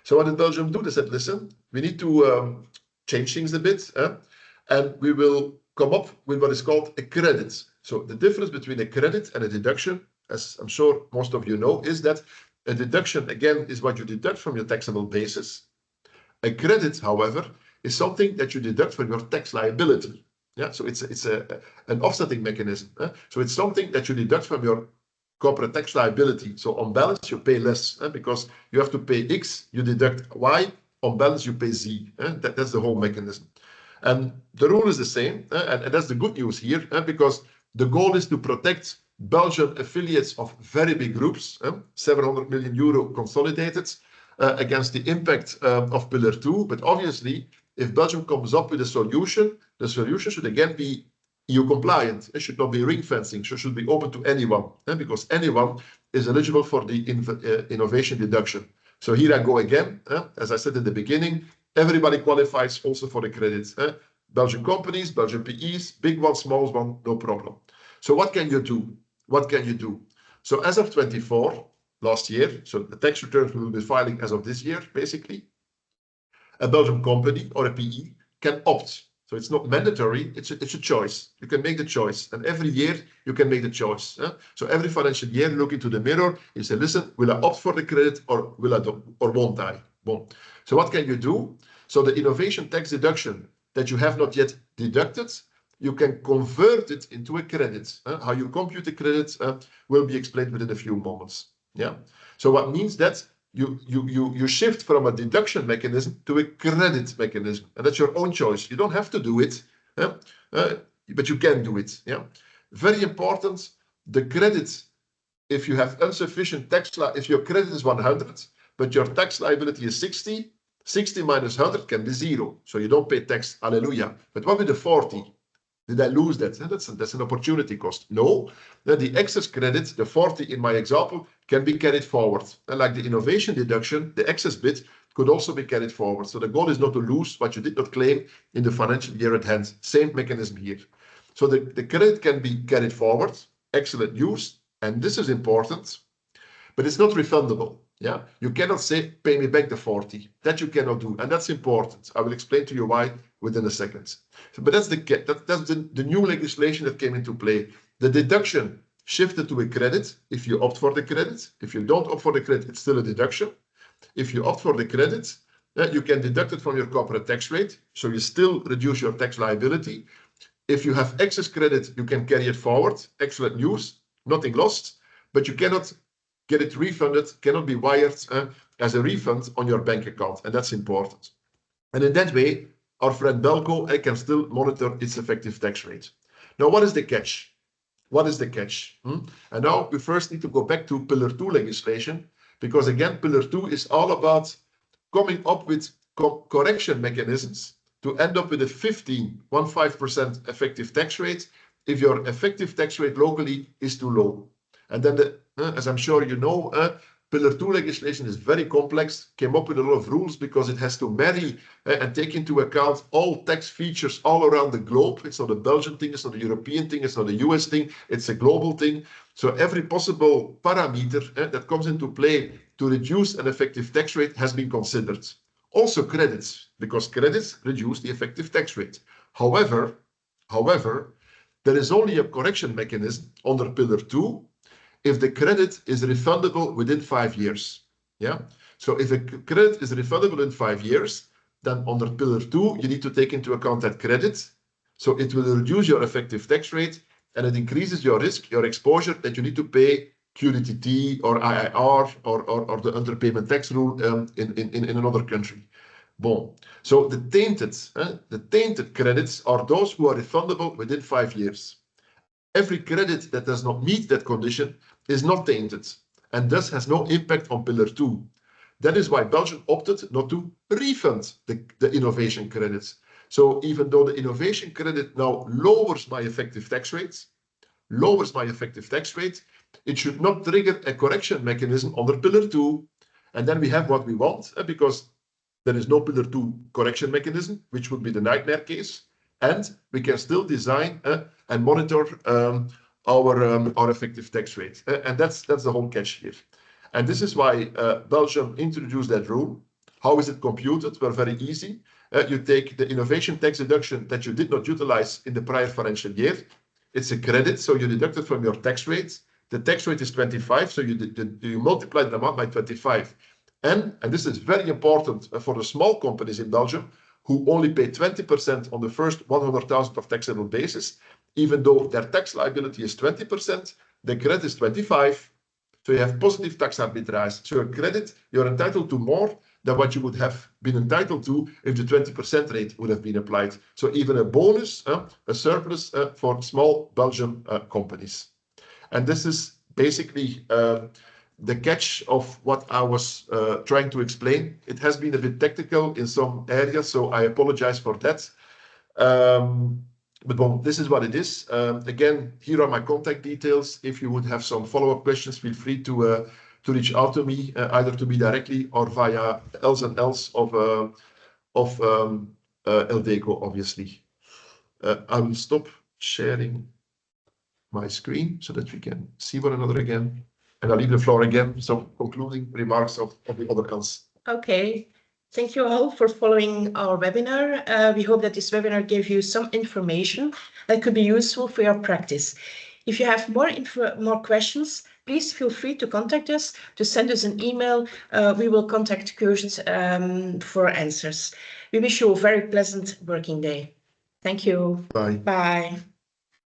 So what did Belgium do? They said, listen, we need to change things a bit, and we will come up with what is called a credit. So the difference between a credit and a deduction, as I'm sure most of you know, is that a deduction, again, is what you deduct from your taxable basis. A credit, however, is something that you deduct from your tax liability. Yeah, so it's an offsetting mechanism. So it's something that you deduct from your corporate tax liability. So on balance, you pay less because you have to pay X, you deduct Y, on balance, you pay Z. That's the whole mechanism. And the rule is the same, and that's the good news here, because the goal is to protect Belgian affiliates of very big groups, 700 million euro consolidated, against the impact of Pillar 2. But obviously, if Belgium comes up with a solution, the solution should again be EU compliant. It should not be ring fencing. So it should be open to anyone, because anyone is eligible for the innovation deduction. So here I go again. As I said in the beginning, everybody qualifies also for the credits. Belgian companies, Belgian PEs, big one, small one, no problem. So what can you do? What can you do? So as of 24, last year, so the tax returns we will be filing as of this year, basically, a Belgian company or a PE can opt. So it's not mandatory, it's a choice. You can make the choice. And every year you can make the choice. So every financial year, you look into the mirror, you say, listen, will I opt for the credit or will I do, or won't I? Bon. So what can you do? So the innovation tax deduction that you have not yet deducted, you can convert it into a credit. How you compute the credit will be explained within a few moments. Yeah. So what means that you shift from a deduction mechanism to a credit mechanism, and that's your own choice. You don't have to do it, but you can do it. Yeah, very important. The credit, if you have insufficient tax, if your credit is 100, but your tax liability is 60, 60 minus 100 can be 0. So you don't pay tax. Hallelujah. But what with the 40? Did I lose that? That's an opportunity cost. No, the excess credit, the 40 in my example, can be carried forward. And like the innovation deduction, the excess bit could also be carried forward. So the goal is not to lose what you did not claim in the financial year at hand. Same mechanism here. So the credit can be carried forward. Excellent news. And this is important, but it's not refundable. Yeah, you cannot say, pay me back the 40. That you cannot do. And that's important. I will explain to you why within a second. So, but that's the new legislation that came into play. The deduction shifted to a credit if you opt for the credit. If you don't opt for the credit, it's still a deduction. If you opt for the credit, you can deduct it from your corporate tax rate. So you still reduce your tax liability. If you have excess credit, you can carry it forward. Excellent news. Nothing lost. But you cannot get it refunded, cannot be wired as a refund on your bank account. And that's important. And in that way, our friend Eldeco can still monitor its effective tax rate. Now, what is the catch? What is the catch? And now we first need to go back to Pillar 2 legislation, because again, Pillar 2 is all about coming up with correction mechanisms to end up with a 15% effective tax rate if your effective tax rate locally is too low. And then, as I'm sure you know, Pillar 2 legislation is very complex, came up with a lot of rules because it has to marry and take into account all tax features all around the globe. It's not a Belgian thing, it's not a European thing, it's not a US thing, it's a global thing. So every possible parameter that comes into play to reduce an effective tax rate has been considered. Also credits, because credits reduce the effective tax rate. However, there is only a correction mechanism under Pillar 2 if the credit is refundable within 5 years. Yeah. So if a credit is refundable in 5 years, then under Pillar 2, you need to take into account that credit. So it will reduce your effective tax rate and it increases your risk, your exposure that you need to pay QDTT or IIR or the underpayment tax rule in another country. Bon. So the tainted credits are those who are refundable within 5 years. Every credit that does not meet that condition is not tainted and thus has no impact on Pillar 2. That is why Belgium opted not to refund the innovation credits. So even though the innovation credit now lowers my effective tax rate, it should not trigger a correction mechanism under Pillar 2. And then we have what we want, because there is no Pillar 2 correction mechanism, which would be the nightmare case. And we can still design and monitor our effective tax rate. And that's the whole catch here. And this is why Belgium introduced that rule. How is it computed? Well, very easy. You take the innovation tax deduction that you did not utilize in the prior financial year. It's a credit, so you deduct it from your tax rate. The tax rate is 25, so you multiply the amount by 25. And this is very important for the small companies in Belgium, who only pay 20% on the first 100,000 of taxable basis. Even though their tax liability is 20%, the credit is 25%. So you have positive tax arbitrage. So your credit, you're entitled to more than what you would have been entitled to if the 20% rate would have been applied. So even a bonus, a surplus for small Belgian companies. And this is basically the catch of what I was trying to explain. It has been a bit technical in some areas, so I apologize for that. But well, this is what it is. Again, here are my contact details. If you would have some follow-up questions, feel free to reach out to me, either to me directly or via Els and Els of Eldeco, obviously. I will stop sharing my screen so that we can see one another again. And I'll leave the floor again, some concluding remarks of the other Els. Okay. Thank you all for following our webinar. We hope that this webinar gave you some information that could be useful for your practice. If you have more questions, please feel free to contact us, to send us an email. We will contact Kurt for answers. We wish you a very pleasant working day. Thank you. Bye. Bye.